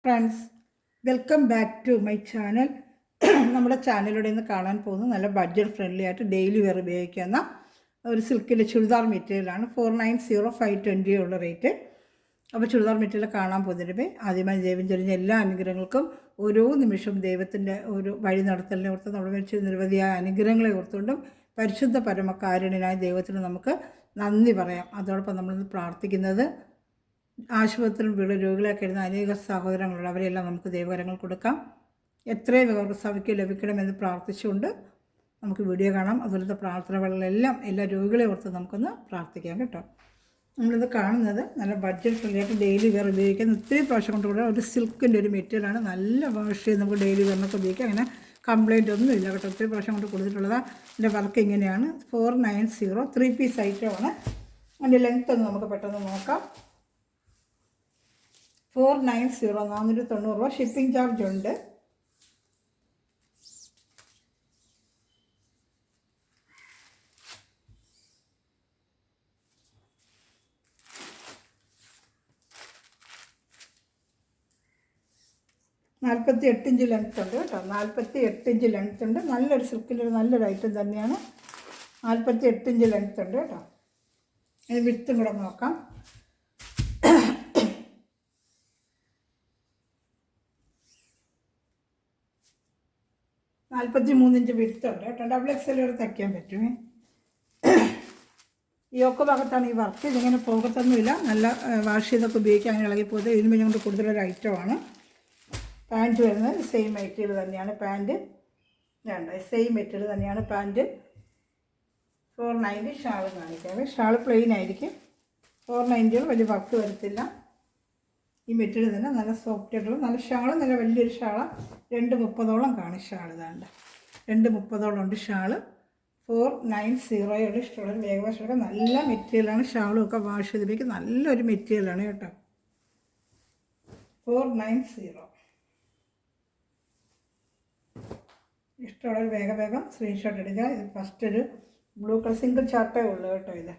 Friends, welcome back to my channel. നമ്മുടെ ചാനലിലൂടെ ഇന്ന് കാണാൻ പോകുന്നത് നല്ല ബഡ്ജറ്റ് ഫ്രണ്ട്ലി ആയിട്ട് ഡെയിലി വെയർ ഉപയോഗിക്കുന്ന ഒരു സിൽക്കിൻ്റെ ചുരിദാർ മെറ്റീരിയലാണ്. 490520 ഉള്ള റേറ്റ്. അപ്പോൾ ചുരിദാർ മെറ്റീരിയൽ കാണാൻ പോകുന്നതിന് ആദ്യമായി ദൈവം ചൊരിഞ്ഞ എല്ലാ അനുഗ്രഹങ്ങൾക്കും ഓരോ നിമിഷവും ദൈവത്തിൻ്റെ ഒരു വഴി നടത്തലിനെ ഓർത്ത് നമ്മൾ വെച്ച് നിരവധിയായ അനുഗ്രഹങ്ങളെ ഓർത്തുകൊണ്ടും പരിശുദ്ധ പരമകാരുണ്യനായ ദൈവത്തിന് നമുക്ക് നന്ദി പറയാം. അതോടൊപ്പം നമ്മളിന്ന് പ്രാർത്ഥിക്കുന്നത് ആശുപത്രിയിൽ വീട് രോഗികളൊക്കെ ഇരുന്ന അനേക സഹോദരങ്ങളുണ്ട്. അവരെല്ലാം നമുക്ക് ദൈവകരങ്ങൾ കൊടുക്കാം. എത്രയും അവർക്ക് സൗഖ്യം ലഭിക്കണമെന്ന് പ്രാർത്ഥിച്ചുകൊണ്ട് നമുക്ക് വീഡിയോ കാണാം. അതുപോലത്തെ പ്രാർത്ഥനകളിലെല്ലാം എല്ലാ രോഗികളെ ഓർത്ത് നമുക്കൊന്ന് പ്രാർത്ഥിക്കാം കേട്ടോ. നമ്മളിത് കാണുന്നത് നല്ല ബഡ്ജറ്റ് ഫ്രണ്ട്ലിയായിട്ട് ഡെയിലി വെയർ ഉപയോഗിക്കുന്ന ഒത്തിരി പ്രാവശ്യം കൊണ്ടുകൂടെ ഒരു സിൽക്കിൻ്റെ ഒരു മെറ്റീരിയലാണ്. നല്ല വാഷ് ചെയ്ത് നമുക്ക് ഡെയിലി വെയറിനൊക്കെ ഉപയോഗിക്കാം. അങ്ങനെ കംപ്ലയിൻ്റ് ഒന്നും ഇല്ല കേട്ടോ. ഒത്തിരി പ്രാവശ്യം കൊണ്ട് കൊടുത്തിട്ടുള്ളതാണ്. ഇതിൻ്റെ വർക്ക് ഇങ്ങനെയാണ്. 490 3 പീസ് ഐറ്റമാണ്. അതിൻ്റെ ലെങ്ത്ത് ഒന്ന് നമുക്ക് പെട്ടെന്ന് നോക്കാം. 490 490 രൂപ. ഷിപ്പിംഗ് ചാർജ് ഉണ്ട്. $48 ലെങ്ത് ഉണ്ട് കേട്ടോ. 48 ലെങ്ത് ഉണ്ട്. നല്ലൊരു സിൽക്കിൻ്റെ നല്ലൊരു ഐറ്റം തന്നെയാണ്. 48 ലെങ്ത് ഉണ്ട് കേട്ടോ. ഇത് വിട്ടും കൂടെ നോക്കാം. 43 ഇഞ്ച് വിടുത്തുണ്ട് കേട്ടോ. XXL വരെ തയ്ക്കാൻ പറ്റുമേ. ഈ ഒക്കെ ഭാഗത്താണ് ഈ വർക്ക്. ഇതിങ്ങനെ പോകത്തൊന്നുമില്ല. നല്ല വാഷ് ചെയ്തൊക്കെ ഉപയോഗിക്കാൻ അങ്ങനെ ഇളകിപ്പോയത്. ഇതിന് കൊണ്ട് കൂടുതലൊരു ഐറ്റമാണ്. പാൻറ്റ് വരുന്നത് സെയിം മെറ്റീരിയൽ തന്നെയാണ്. പാൻറ്റ് വേണ്ട സെയിം മെറ്റീരിയൽ തന്നെയാണ് പാൻറ്റ്. 490. ഷാൾ കാണിക്കാതെ. ഷാൾ പ്ലെയിൻ ആയിരിക്കും. 490 വലിയ വർക്ക് വരത്തില്ല. ഈ മെറ്റീരിയൽ തന്നെ നല്ല സോഫ്റ്റ് ആയിട്ടുള്ള നല്ല ഷാള്, നല്ല വലിയൊരു ഷാളാണ്. 230 കാണും ഷാൾ. ഇതാണ്ട് 230 ഉണ്ട് ഷാള്. 490 ഇഷ്ടമുള്ള വേഗവാഷൊക്കെ നല്ല മെറ്റീരിയലാണ്. ഷാളും ഒക്കെ വാഷ് ചെയ്തിലേക്ക് നല്ലൊരു മെറ്റീരിയലാണ് കേട്ടോ. 490 ഇഷ്ടമുള്ളൊരു വേഗം സ്ക്രീൻഷോട്ട് എടുക്കുക. ഇത് ഫസ്റ്റ് ഒരു ബ്ലൂ കളർ സിംഗിൾ ചാർട്ടേ ഉള്ളൂ കേട്ടോ. ഇത്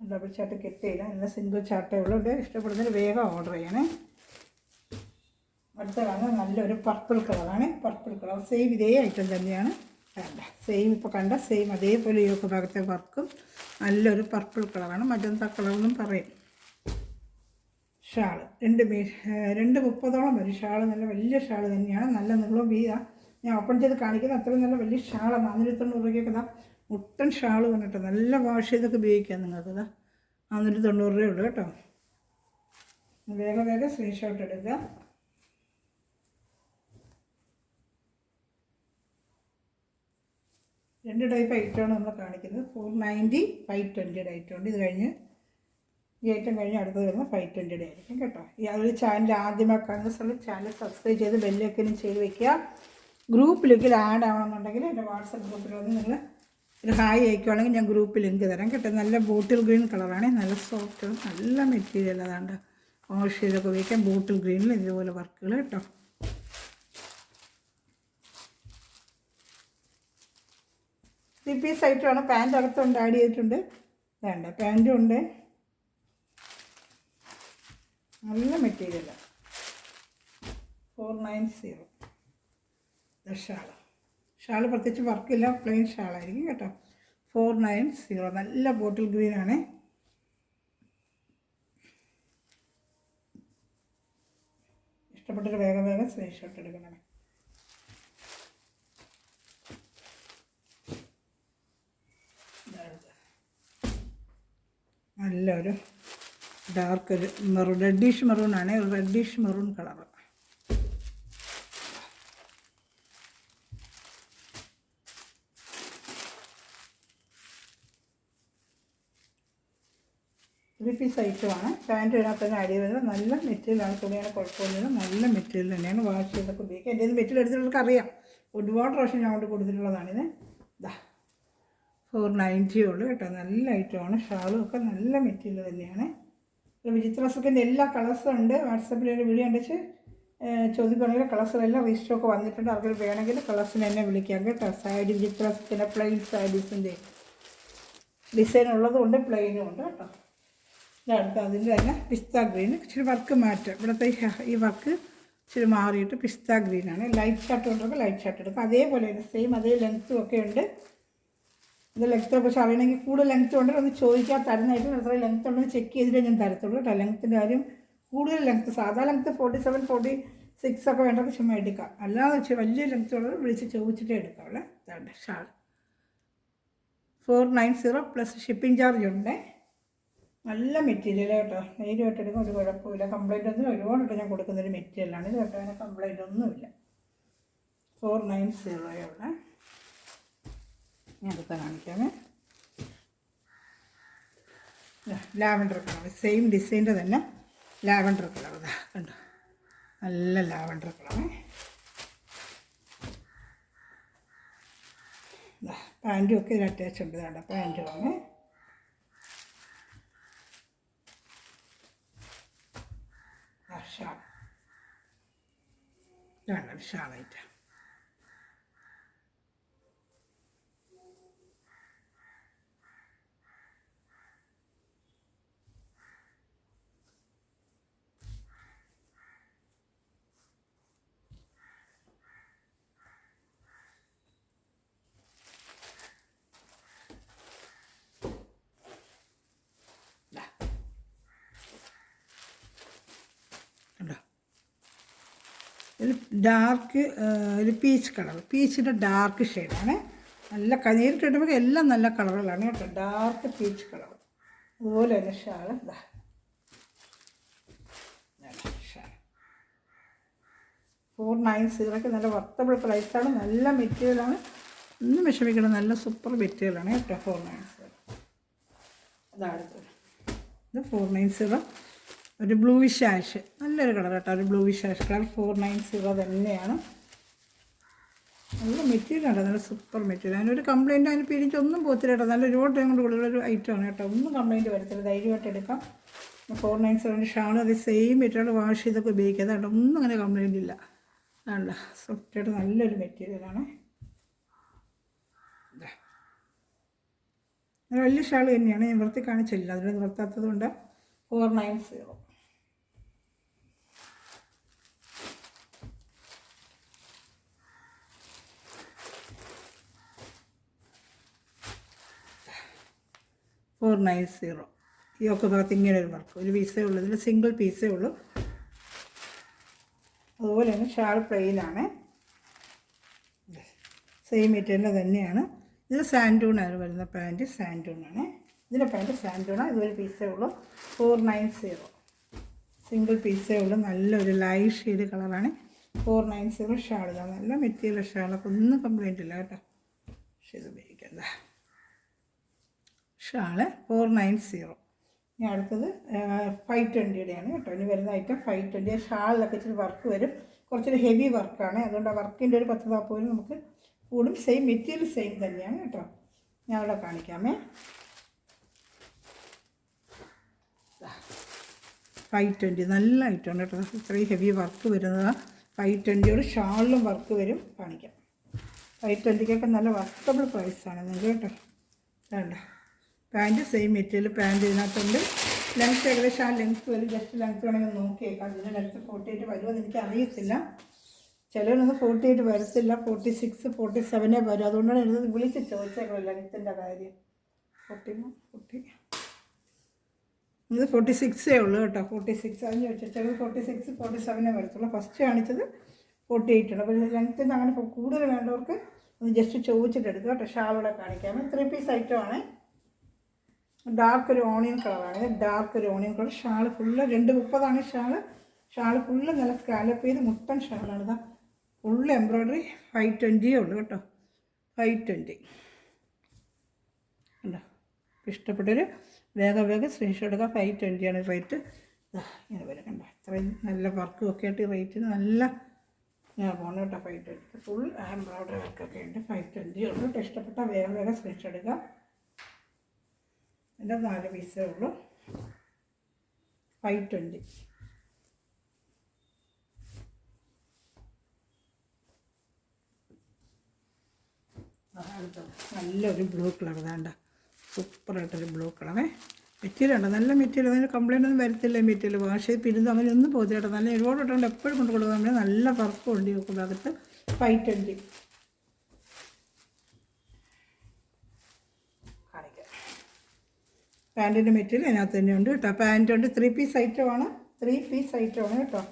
ഡബിൾ ചാർട്ട് കിട്ടിയില്ല. നല്ല സിംഗിൾ ചാർട്ടേ ഉള്ളൂ. ഇത് ഇഷ്ടപ്പെടുന്നതിന് വേഗം ഓർഡർ ചെയ്യണേ. അടുത്തതാണ് നല്ലൊരു പർപ്പിൾ കളറാണ്. പർപ്പിൾ കളർ സെയിം ഇതേ ഐറ്റം തന്നെയാണ്. വേണ്ട സെയിം ഇപ്പോൾ കണ്ട സെയിം അതേപോലെ ഈ ഒക്കെ ഭാഗത്തെ വർക്കും നല്ലൊരു പർപ്പിൾ കളറാണ്. മറ്റൊന്ന് കളറെന്നും പറയും. ഷാള് 230 വരും. ഷാള് നല്ല വലിയ ഷാള് തന്നെയാണ്. നല്ല നീളം ഞാൻ ഓപ്പൺ ചെയ്ത് കാണിക്കുന്നത് അത്രയും നല്ല വലിയ ഷാളാണ്. 490 രൂപയ്ക്കൊക്കെ ഇതാ മുട്ടൻ ഷാള് വന്നിട്ട് നല്ല വാഷ് ചെയ്തൊക്കെ ഉപയോഗിക്കാം നിങ്ങൾക്ക്. ഇതാ 490 രൂപയുള്ളൂ കേട്ടോ. വേഗം സ്ക്രീൻഷോട്ട് എടുക്കുക. രണ്ട് ടൈപ്പ് ഐറ്റമാണ് നമ്മൾ കാണിക്കുന്നത്. 490 520 ഐറ്റമുണ്ട്. ഇത് കഴിഞ്ഞ് ഈ ഐറ്റം കഴിഞ്ഞ് അടുത്തത് വരുന്നത് 520 ആയിരിക്കും കേട്ടോ. ഈ ഒരു ചാനൽ ആദ്യമായി കാണുന്ന സ്ഥലം ചാനൽ സബ്സ്ക്രൈബ് ചെയ്ത് ബെല്ലൈക്കനും ചെയ്ത് വെക്കുക. ഗ്രൂപ്പിലേക്ക് ആഡ് ആവണമെന്നുണ്ടെങ്കിൽ എൻ്റെ വാട്സപ്പ് ഗ്രൂപ്പിൽ വന്ന് നിങ്ങൾ ഒരു ഹായ് അയക്കുവാണെങ്കിൽ ഞാൻ ഗ്രൂപ്പിൽ ലിങ്ക് തരാം കേട്ടോ. നല്ല ബോട്ടിൽ ഗ്രീൻ കളറാണ്. നല്ല സോഫ്റ്റ് നല്ല മെറ്റീരിയൽ. അതാണ്ട് വാഷ് ചെയ്തൊക്കെ ഉപയോഗിക്കാം. ബോട്ടിൽ ഗ്രീനിൽ ഇതുപോലെ വർക്കുകൾ കേട്ടോ. ത്രീ പീസ് ഐറ്റമാണ്. പാൻറ്റ് അകത്തുണ്ട്, ആഡ് ചെയ്തിട്ടുണ്ട്. വേണ്ട പാൻറ്റും ഉണ്ട്. നല്ല മെറ്റീരിയലാണ്. 490 ഷാള് പ്രത്യേകിച്ച് വർക്കില്ല. പ്ലെയിൻ ഷാളായിരിക്കും കേട്ടോ. 490 നല്ല ബോട്ടിൽ ഗ്രീനാണ്. ഇഷ്ടപ്പെട്ടൊരു വേഗം സ്ക്രീൻഷോട്ട് എടുക്കണം. നല്ലൊരു ഡാർക്ക് ഒരു മെറൂൺ, റെഡിഷ് മെറൂണാണ്. Reddish maroon colour. Three piece ഐറ്റമാണ്. പാൻറ്റ് ഇതിനകത്ത് തന്നെ ആഡ് ചെയ്തത് നല്ല മെറ്റീരിയലാണ്. തുണിയാണ് കുഴപ്പമൊന്നുമില്ല. നല്ല മെറ്റീരിയൽ തന്നെയാണ്. വാഷ് ചെയ്തൊക്കെ ഉപയോഗിക്കുക. എൻ്റെ മെറ്റീരിയൽ എടുത്തിട്ടുള്ളവർക്ക് അറിയാം. ഒരുപാട് പ്രാവശ്യം ഞാൻ കൊണ്ട് കൊടുത്തിട്ടുള്ളതാണിത്. ഇതാ 490 ഉള്ളൂ കേട്ടോ. നല്ല ഐറ്റമാണ്. ഷാളും ഒക്കെ നല്ല മെറ്റീരിയൽ തന്നെയാണ്. വിചിത്ര സിൽക്കിൻ്റെ എല്ലാ കളേഴ്സും ഉണ്ട്. വാട്സപ്പിൽ ഒരു വീഡിയോ കണ്ടിച്ച് ചോദിക്കുകയാണെങ്കിൽ കളേഴ്സിലെല്ലാം റീസ്റ്റോക്ക് വന്നിട്ടുണ്ട്. അവർക്ക് വേണമെങ്കിൽ കളേഴ്സിന് എന്നെ വിളിക്കാം കേട്ടോ. സാരി വിചിത്ര സിൽക്കിൻ്റെ പ്ലെയിൻ സാരീസിൻ്റെ ഡിസൈൻ ഉള്ളതുകൊണ്ട് പ്ലെയിനും ഉണ്ട് കേട്ടോ. അടുത്ത അതിൻ്റെ തന്നെ പിസ്ത ഗ്രീൻ ഇച്ചിരി വർക്ക് മാറ്റാം. ഇവിടുത്തെ ഈ വർക്ക് ഇച്ചിരി മാറിയിട്ട് പിസ്ത ഗ്രീനാണ്. ലൈറ്റ് ഷർട്ട് കൊണ്ടൊക്കെ ലൈറ്റ് ഷർട്ട് എടുക്കുക. അതേപോലെ തന്നെ സെയിം അതേ ലെങ്ത്തും ഒക്കെ ഉണ്ട്. ഇത് ലെങ്ത്ത് പക്ഷേ അറിയണമെങ്കിൽ കൂടുതൽ ലെങ്ത്ത് ഉണ്ടെങ്കിൽ ഒന്ന് ചോദിക്കാൻ തരുന്നതായിട്ട് എത്ര ലെങ്ത്ത് ഉണ്ടെന്ന് ചെക്ക് ചെയ്തിട്ടേ ഞാൻ തരത്തുള്ളൂ കേട്ടോ. ലെങ്ത്തിൻ്റെ കാര്യം കൂടുതൽ ലെങ്ത്ത് സാധാ ലെങ്ത്ത് 47, 46 ഒക്കെ വേണ്ടത് ചുമ്മാ എടുക്കാം. അല്ലാതെ വെച്ചാൽ വലിയ ലെങ്ത്ത് ഉള്ളത് വിളിച്ച് ചോദിച്ചിട്ടേ എടുക്കാവുള്ളൂ. ഇതാണ് ഷാൾ 490 പ്ലസ് ഷിപ്പിംഗ് ചാർജ് ഉണ്ട്. നല്ല മെറ്റീരിയൽ കേട്ടോ. ധൈര്യമായിട്ട് എടുക്കും, ഒരു കുഴപ്പമില്ല. കംപ്ലൈൻ്റ് ഒന്നും ഒരുപാട് ഞാൻ കൊടുക്കുന്നൊരു മെറ്റീരിയലാണ് ഇത് കേട്ടോ. അതിന് കംപ്ലൈൻ്റ് ഒന്നുമില്ല. 490 ഉള്ള ഞാൻ അടുത്ത കാണിക്കാമേ. ലാവൻഡർ കളർ സെയിം ഡിസൈൻ്റെ തന്നെ ലാവൻഡർ കളർ ഇതാ കണ്ടോ. നല്ല ലാവൻഡർ കളറേ. പാൻറ്റും ഒക്കെ ഇതിൽ അറ്റാച്ച് ഉണ്ട്. ഇതാണ്ട പാൻറ്റുമാണ്. ഷാൾ ഇതാണ് ഷാളായിട്ട്. ഒരു ഡാർക്ക് ഒരു പീച്ച് കളർ, പീച്ചിൻ്റെ ഡാർക്ക് ഷെയ്ഡാണ്. നല്ല നേരിട്ട് ഇടുമ്പോൾ എല്ലാം നല്ല കളറുകളാണ് കേട്ടോ. Dark peach colour. അതുപോലെ തന്നെ ഷാൾ ഇതാ ഷാൾ 490 നല്ല വർത്തബിൾ പ്രൈസാണ്. നല്ല മെറ്റീരിയലാണ്. ഒന്നും വിഷമിക്കണം, നല്ല സൂപ്പർ മെറ്റീരിയലാണ് കേട്ടോ. 490 അതാണ് ഇത് 490. ഒരു ബ്ലൂയിഷ് ആഷ് നല്ലൊരു കളർ കേട്ടോ. ഒരു ബ്ലൂയിഷ് ആഷ് കളർ 490 തന്നെയാണ്. നല്ല മെറ്റീരിയലാണ്, നല്ല സൂപ്പർ മെറ്റീരിയൽ. അതിനൊരു കംപ്ലയിൻറ്റ് അതിന് പിരിച്ചൊന്നും പോത്തില്ല കേട്ടോ. നല്ല ഒരുപാട് ടൈം കൊണ്ട് കൂടുതലൊരു ഐറ്റമാണ് കേട്ടോ. ഒന്നും കംപ്ലയിൻറ്റ് വരത്തില്ല, ധൈര്യമായിട്ട് എടുക്കാം. 490 ഷാളും അത് സെയിം മെറ്റീരിയൽ വാഷ് ചെയ്തൊക്കെ ഉപയോഗിക്കാം കേട്ടോ. ഒന്നും അങ്ങനെ കംപ്ലയിൻ്റ് ഇല്ല. നല്ല സോഫ്റ്റായിട്ട് നല്ലൊരു മെറ്റീരിയലാണ്. വലിയ ഷാൾ തന്നെയാണ്, ഞാൻ വൃത്തി കാണിച്ചില്ല, അതിൽ നിർത്താത്തത് കൊണ്ട് 490. ഈ ഒക്കെ ഭാഗത്ത് ഇങ്ങനെ ഒരു വർക്ക്, ഒരു പീസേ ഉള്ളൂ, ഇതിൽ സിംഗിൾ പീസേ ഉള്ളൂ. അതുപോലെ തന്നെ ഷാൾ പ്ലെയിനാണ്, സെയിം മെറ്റീരിയൽ തന്നെയാണ്. ഇത് സാൻഡൂണാണ് വരുന്ന പാൻറ്റ്, സാൻഡൂണാണ്. ഇതിൻ്റെ പാൻറ്റ് സാൻഡൂണാണ്. ഇതൊരു പീസേ ഉള്ളൂ. 490 സിംഗിൾ പീസേ ഉള്ളൂ. നല്ലൊരു ലൈറ്റ് ഷെയ്ഡ് കളറാണ്. 490 ഷാൾ. ഇതാണ് നല്ല മെറ്റീരിയൽ ഷാളൊക്കെ, ഒന്നും കംപ്ലയിൻ്റ് ഇല്ല കേട്ടോ. പക്ഷേ ഇത് ഉപയോഗിക്കണ്ട ഷാള് 490. ഇനി അടുത്തത് 520യുടെയാണ് കേട്ടോ. ഇനി വരുന്ന ഐറ്റം 520. ഷാളിലൊക്കെ ഇച്ചിരി വർക്ക് വരും, കുറച്ചൊരു ഹെവി വർക്കാണ്. അതുകൊണ്ട് ആ വർക്കിൻ്റെ ഒരു 10-40 നമുക്ക് കൂടും. സെയിം മെറ്റീരിയൽ സെയിം തന്നെയാണ് കേട്ടോ. ഞാൻ അവിടെ കാണിക്കാമേ. 520 നല്ല ഐറ്റമാണ് കേട്ടോ. ഇത്രയും ഹെവി വർക്ക് വരുന്നതാണ്. 520യോട് ഷാളിലും വർക്ക് വരും, കാണിക്കാം. 520ക്കൊക്കെ നല്ല വർക്കബിൾ പ്രൈസാണ് നിങ്ങൾക്ക് കേട്ടോ. വേണ്ട പാൻറ്റ് സെയിം മെറ്റീരിയൽ പാൻറ്റ് ഇതിനകത്തുണ്ട്. ലെങ്ത്ത് ഏകദേശം ആ ലെങ്ത്ത് വരും. ജസ്റ്റ് ലെങ്ത്ത് വേണമെങ്കിൽ നോക്കിയേക്കാം. ഇതിൻ്റെ ലെങ്ത്ത് 48 വരുമെന്ന് എനിക്ക് അറിയത്തില്ല. ചിലരൊന്നും 48 വരത്തില്ല, 46, 47 വരും. അതുകൊണ്ടാണ് എഴുതുന്നത്. വിളിച്ച് ചോദിച്ചേക്കാം ലെങ്ത്തിൻ്റെ കാര്യം. 40 ഇത് 46 ഉള്ളൂ കേട്ടോ. 46 അതിന് ചോദിച്ചാൽ ചിലത് 46, 47 വരത്തുള്ളൂ. ഫസ്റ്റ് കാണിച്ചത് 48 ആണ്. അപ്പോൾ ലെങ്ത്തിൻ്റെ അങ്ങനെ കൂടുതൽ വേണ്ടവർക്ക് ഒന്ന് ജസ്റ്റ് ചോദിച്ചിട്ട് എടുക്കുക കേട്ടോ. ഷാളോടെ കാണിക്കാം. 3 പീസ് ഐറ്റമാണ്. ഡാർക്ക് ഒരു ഓണിയൻ കളറാണ്. ഡാർക്ക് ഒരു onion colour. Shawl full 230 shawl. Shawl full നല്ല സ്കാലപ്പ് ചെയ്ത് മുട്ടൻ ഷാളാണ്. ഇതാ ഫുള്ള് എംബ്രോയ്ഡറി. 520 ഉള്ളൂ കേട്ടോ. 520 ഉണ്ടോ. ഇഷ്ടപ്പെട്ടൊരു വേഗം സ്ക്രീൻഷോട്ട് എടുക്കുക. 520 റേറ്റ്. ഇങ്ങനെ വരും കണ്ടോ. അത്രയും നല്ല വർക്കും ഒക്കെ ആയിട്ട് റേറ്റിന് നല്ല ഞാൻ പോകണം കേട്ടോ. 520 ഫുൾ എംബ്രോയ്ഡറി വർക്കൊക്കെ ഉണ്ട്. 520 ഉള്ളൂ കേട്ടോ. ഇഷ്ടപ്പെട്ട വേഗം സ്ക്രീൻഷോട്ട് എടുക്കുക. എൻ്റെ 4 പീസേ ഉള്ളൂ. 520. നല്ലൊരു ബ്ലൂ കളർ വേണ്ട, സൂപ്പറായിട്ടൊരു ബ്ലൂ കളറേ. മെറ്റീരിയൽ ഉണ്ട്, നല്ല മെറ്റീരിയൽ, അതിന് കംപ്ലയിൻ്റ് ഒന്നും വരത്തില്ല. മെറ്റീരിയൽ വാഷ് ചെയ്ത് പിരിഞ്ഞ് അങ്ങനെ ഒന്നും പോകത്തില്ല കേട്ടോ. നല്ല ഒരുപാട് ഇട്ടുകൊണ്ട് എപ്പോഴും കൊണ്ട് കൊടുക്കുക. നമ്മൾ നല്ല വർക്കും ഉണ്ട് നോക്കുമ്പോൾ അകത്ത് 520 കാണിക്കാം. പാൻറ്റിൻ്റെ മെറ്റീരിയൽ അതിനകത്ത് തന്നെ ഉണ്ട് കേട്ടോ. പാൻറ്റ് ഉണ്ട്, 3 പീസ് ഐറ്റമാണ്, 3 പീസ് ഐറ്റമാണ് കേട്ടോ.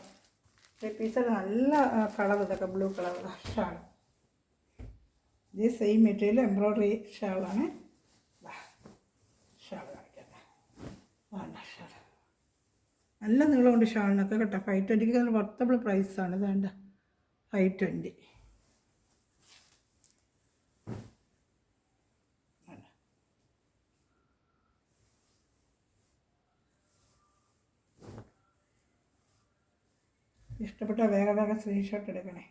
3 പീസ് നല്ല കളർ, ഇതൊക്കെ ബ്ലൂ കളർ ഷാൾ. ഇത് സെയിം മെറ്റീരിയൽ എംബ്രോയ്ഡറി ഷാളാണ്. ഷാൾ കാണിക്കാം. ഷാൾ നല്ല നീളമുണ്ട് ഷാളിനൊക്കെ കേട്ടോ. 520 നല്ല വർത്തബിൾ പ്രൈസാണ്. വേണ്ട 520. ഇഷ്ടപ്പെട്ട വേഗം സ്ക്രീൻഷോട്ട് എടുക്കണേ.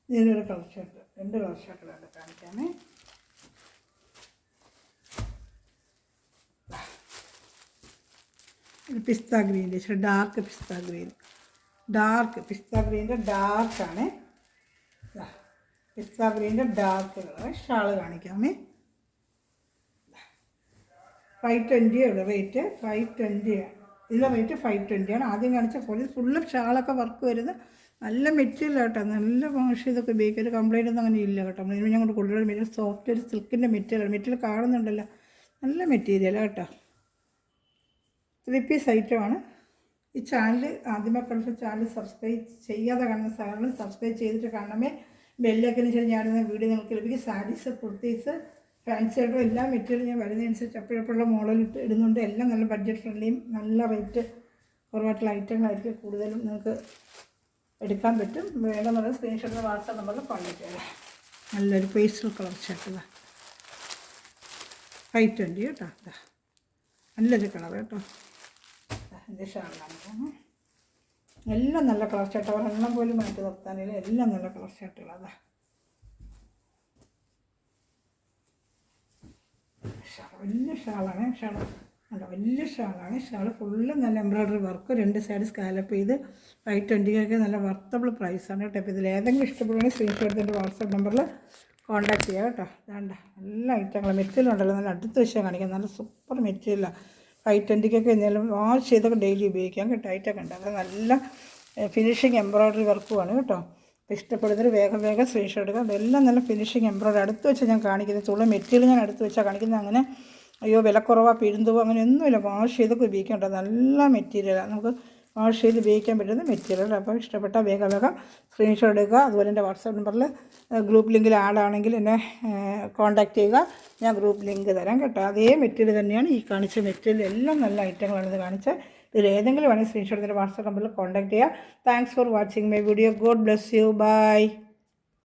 ഇതിനൊരു കളർ ഷർട്ട്, 2 കളർ ഷർട്ടുകളുണ്ട് കാണിക്കാമേ. പിസ്ത ഗ്രീൻ്റെ ഇച്ചിരി ഡാർക്ക് പിസ്ത ഗ്രീൻ, പിസ്ത ഗ്രീൻ്റെ ഡാർക്കാണ്. പിസ്ത ഗ്രീൻ്റെ ഡാർക്ക് കളർ ഷാള് കാണിക്കാമേ. 520 ആണ് റേറ്റ്, 520 ആണ് ഇതിൻ്റെ റേറ്റ്. 520 ആണ്. ആദ്യം കാണിച്ച ഫുള്ള് ഷാളൊക്കെ വർക്ക് വരുന്നത് നല്ല മെറ്റീരിയൽ കേട്ടോ. നല്ല വാഷ് ചെയ്തൊക്കെ ഉപയോഗിക്കുക, ഒരു കംപ്ലൈൻ്റ് ഒന്നും അങ്ങനെ ഇല്ല കേട്ടോ. നമ്മൾ ഞങ്ങൾ കൂടുതൽ മെറ്റീരിയൽ സോഫ്റ്റ് ഒരു സിൽക്കിൻ്റെ മെറ്റീരിയൽ കാണുന്നുണ്ടല്ലോ, നല്ല മെറ്റീരിയൽ കേട്ടോ. 3 പീസ് ഐറ്റമാണ്. ഈ ചാനൽ ആദ്യമേ കണ്ട ചാനൽ സബ്സ്ക്രൈബ് ചെയ്യാതെ കാണുന്ന സാധനങ്ങൾ സബ്സ്ക്രൈബ് ചെയ്തിട്ട് കാണണമേ. ബെല്ലൊക്കെ ശേഷം ഞാനിടുന്ന വീഡിയോ നിങ്ങൾക്ക് ലഭിക്കും. സാരീസ്, കുർത്തീസ്, ഫാൻസി ആയിട്ടും എല്ലാ മെറ്റീരിയലും ഞാൻ വരുന്നതനുസരിച്ച് അപ്പോഴപ്പോഴുള്ള മോഡൽ ഇടുന്നുണ്ട്. എല്ലാം നല്ല ബഡ്ജറ്റ് ഫ്രണ്ട്ലിയും നല്ല റേറ്റ് കുറവായിട്ടുള്ള ഐറ്റങ്ങളായിരിക്കും കൂടുതലും നിങ്ങൾക്ക് എടുക്കാൻ പറ്റും. വേണമെന്നുള്ള സ്ക്രീൻഷോട്ട് വാട്സാപ്പ് നമ്പറിൽ കോൺടാക്ട് ചെയ്യാം. നല്ലൊരു പേസ്റ്റൽ കളർ ഷർട്ട് 520 കേട്ടോ. നല്ലൊരു കളർ കേട്ടോ. എൻ്റെ ഷാളിലാണ് എല്ലാം നല്ല കളർ ഷർട്ട്. ഒരെണ്ണം പോലും മാറ്റി നിർത്താനില്ല, എല്ലാം നല്ല കളർ ഷർട്ടുകളാണ്. വലിയ ഷാളാണ്. വലിയ ഷാളാണ്. ഷാൾ ഫുള്ള് നല്ല എംബ്രോയ്ഡറി വർക്ക്, 2 സൈഡ് സ്കാലപ്പ് ചെയ്ത് 520 നല്ല വർത്തബിൾ പ്രൈസാണ് കേട്ടോ. അപ്പോൾ ഇതിൽ ഏതെങ്കിലും ഇഷ്ടപ്പെടുകയാണെങ്കിൽ സ്ക്രീൻഷോട്ട് എടുത്തിട്ട് വാട്സാപ്പ് നമ്പറിൽ കോൺടാക്ട് ചെയ്യുക കേട്ടോ. വേണ്ട നല്ല ഐറ്റങ്ങൾ മെറ്റീരിയൽ ഉണ്ടല്ലോ, നല്ല അടുത്ത വിഷയം കാണിക്കാം. നല്ല സൂപ്പർ മെറ്റീരിയലാണ്. 520 എന്തെങ്കിലും വാഷ് ചെയ്തൊക്കെ ഡെയിലി ഉപയോഗിക്കാം കേട്ടോ. ഐറ്റൊക്കെ ഉണ്ട്. അത് നല്ല ഫിനിഷിങ് എംബ്രോയ്ഡറി വർക്കുമാണ് കേട്ടോ. അപ്പോൾ ഇഷ്ടപ്പെടുന്നൊരു വേഗം സ്ക്രീൻഷോട്ട് എടുക്കുക. അതെല്ലാം നല്ല ഫിനിഷിങ് എംബ്രോയ്ഡറി അടുത്ത് വെച്ചാൽ ഞാൻ കാണിക്കുന്നത്. തുള്ള മെറ്റീരിയൽ ഞാൻ അടുത്ത് വെച്ചാൽ കാണിക്കുന്നത്. അങ്ങനെ അയ്യോ വില കുറവാ പിഴുതുവോ അങ്ങനെയൊന്നുമില്ല. വാഷ് ചെയ്തൊക്കെ ഉപയോഗിക്കാൻ കേട്ടോ. നല്ല മെറ്റീരിയലാണ്, നമുക്ക് വാഷ് ചെയ്ത് ഉപയോഗിക്കാൻ പറ്റുന്ന മെറ്റീരിയൽ. അപ്പോൾ ഇഷ്ടപ്പെട്ട വേഗം സ്ക്രീൻഷോട്ട് എടുക്കുക. അതുപോലെ എൻ്റെ വാട്സാപ്പ് നമ്പറിൽ ഗ്രൂപ്പ് ലിങ്കിൽ ആഡാണെങ്കിൽ എന്നെ കോൺടാക്റ്റ് ചെയ്യുക. ഞാൻ ഗ്രൂപ്പ് ലിങ്ക് തരാം കേട്ടോ. അതേ മെറ്റീരിയൽ തന്നെയാണ് ഈ കാണിച്ച മെറ്റീരിയൽ. എല്ലാം നല്ല ഐറ്റങ്ങളാണ് ഇത് കാണിച്ചത്. ഇതിൽ ഏതെങ്കിലും വേണമെങ്കിൽ സ്ക്രീൻഷോട്ട് എൻ്റെ വാട്സാപ്പ് നമ്പറിൽ കോൺടാക്റ്റ് ചെയ്യുക. Thanks for watching my video. God bless you. By.